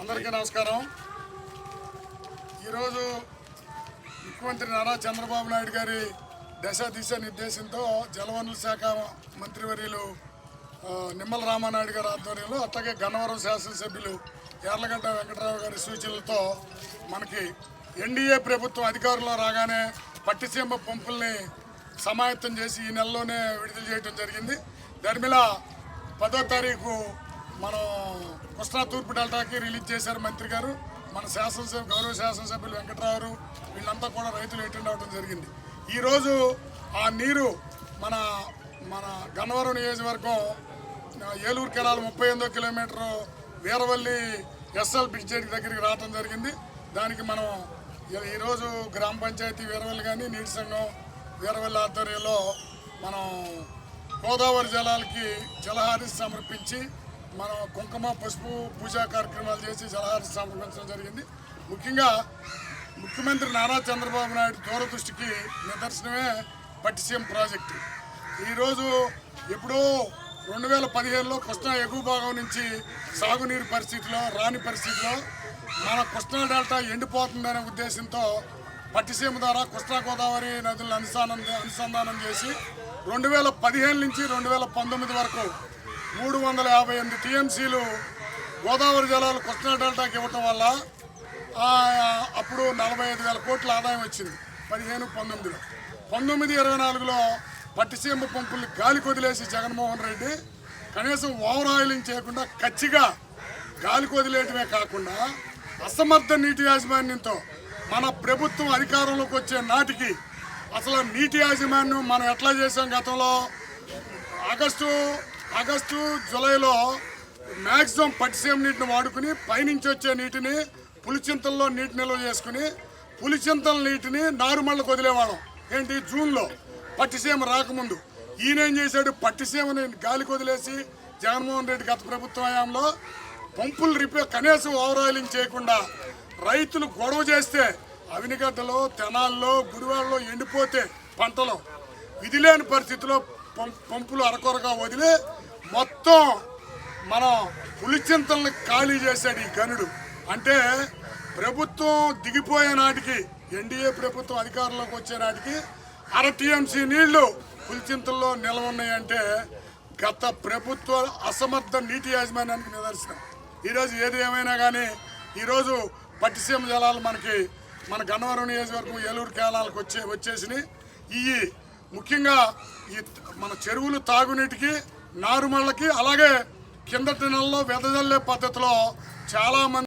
అందరికీ నమస్కారం. ఈరోజు ముఖ్యమంత్రి నారా చంద్రబాబు నాయుడు గారి దిశ నిర్దేశంతో జలవనరుల శాఖ మంత్రివర్యులు నిమ్మల రామానాయుడు గారి ఆధ్వర్యంలో, అట్లాగే గన్నవరం శాసనసభ్యులు యార్లగడ్డ వెంకటరావు గారి సూచనలతో మనకి ఎన్డీఏ ప్రభుత్వం అధికారంలో రాగానే పట్టిసీమ పంపుల్ని సమాయత్తం చేసి ఈ నెలలోనే విడుదల చేయడం జరిగింది. దర్మిల 10వ తారీఖు మనం కృష్ణా తూర్పు డెల్టాకి రిలీజ్ చేశారు మంత్రి గారు. మన గౌరవ శాసనసభ్యులు వెంకటరావు వీళ్ళంతా కూడా రైతులు అటెండ్ అవ్వడం జరిగింది. ఈరోజు ఆ నీరు మన మన గన్నవరం నియోజకవర్గం ఏలూరు కెనాల్ 38వ కిలోమీటరు వీరవల్లి ఎస్ఎల్ బ్రిడ్జ్ దగ్గరికి రావడం జరిగింది. దానికి మనం ఈరోజు గ్రామ పంచాయతీ వీరవల్లి కానీ నీటి సంఘం వీరవల్లి ఆధ్వర్యంలో మనం గోదావరి జలాలకి జలహారతి సమర్పించి మనం కుంకుమ పసుపు పూజా కార్యక్రమాలు చేసి జలహారతి సమర్పించడం జరిగింది. ముఖ్యంగా ముఖ్యమంత్రి నారా చంద్రబాబు నాయుడు దూరదృష్టికి నిదర్శనమే పట్టిసీమ ప్రాజెక్టు. ఈరోజు ఎప్పుడో 2015లో కృష్ణా ఎగువ భాగం నుంచి సాగునీరు పరిస్థితిలో రాని పరిస్థితిలో మన కృష్ణా డెల్టా ఎండిపోతుందనే ఉద్దేశంతో పట్టిసీమ ద్వారా కృష్ణా గోదావరి నదులను అనుసంధానం చేసి 2015 నుంచి 2019 వరకు 358 టీఎంసీలు గోదావరి జలాలు కృష్ణా డెల్టాకి ఇవ్వటం వల్ల అప్పుడు 45,000 కోట్ల ఆదాయం వచ్చింది 15-19లో. 19-24లో పట్టిసీమ పంపుల్ని గాలికి వదిలేసి జగన్మోహన్ రెడ్డి కనీసం ఓవర్ ఆయిలింగ్ చేయకుండా కచ్చిగా గాలికి వదిలేయటమే కాకుండా అసమర్థ నీటి యాజమాన్యంతో మన ప్రభుత్వం అధికారంలోకి వచ్చే నాటికి అసలు నీటి యాజమాన్యం మనం ఎట్లా చేసాం గతంలో ఆగస్టు జూలైలో మ్యాక్సిమం పట్టిసీమ నీటిని వాడుకుని పైనుంచి వచ్చే నీటిని పులిచింతల్లో నీటి నిల్వ చేసుకుని పులిచింతల నీటిని నారుమళ్ళకు వదిలేవాళ్ళం. ఏంటి జూన్లో పట్టిసీమ రాకముందు. ఈయనేం చేశాడు, పట్టిసీమని గాలికి వదిలేసి జగన్మోహన్ రెడ్డి గత ప్రభుత్వ హయాంలో పంపులు కనీసం ఓవర్ ఆయిలింగ్ చేయకుండా రైతులు గొడవ చేస్తే అవినిగడ్డలో తెనాల్లో గుడివాడలో ఎండిపోతే పంటలో విధిలేని పరిస్థితిలో పంపులు అరకొరగా వదిలి మొత్తం మనం పులిచింతల్ని ఖాళీ చేశాడు ఈ గనుడు. అంటే ప్రభుత్వం దిగిపోయే నాటికి, ఎన్డీఏ ప్రభుత్వం అధికారంలోకి వచ్చే నాటికి 1/2 టీఎంసీ నీళ్లు పులిచింతల్లో నిల్వ ఉన్నాయంటే గత ప్రభుత్వ అసమర్థ నీటి యాజమాన్యానికి నిదర్శనం. ఈరోజు ఏది ఏమైనా కానీ ఈరోజు పట్టిసీమ జలాలు మన గన్నవరం నియోజకవర్గం ఏలూరు కెనాల్కి వచ్చేసినాయి. ఈ ముఖ్యంగా ఈ మన చెరువులు తాగునీటికి నారుమళ్ళకి అలాగే కిందటి నెలలో వెదజల్లే పద్ధతిలో చాలామంది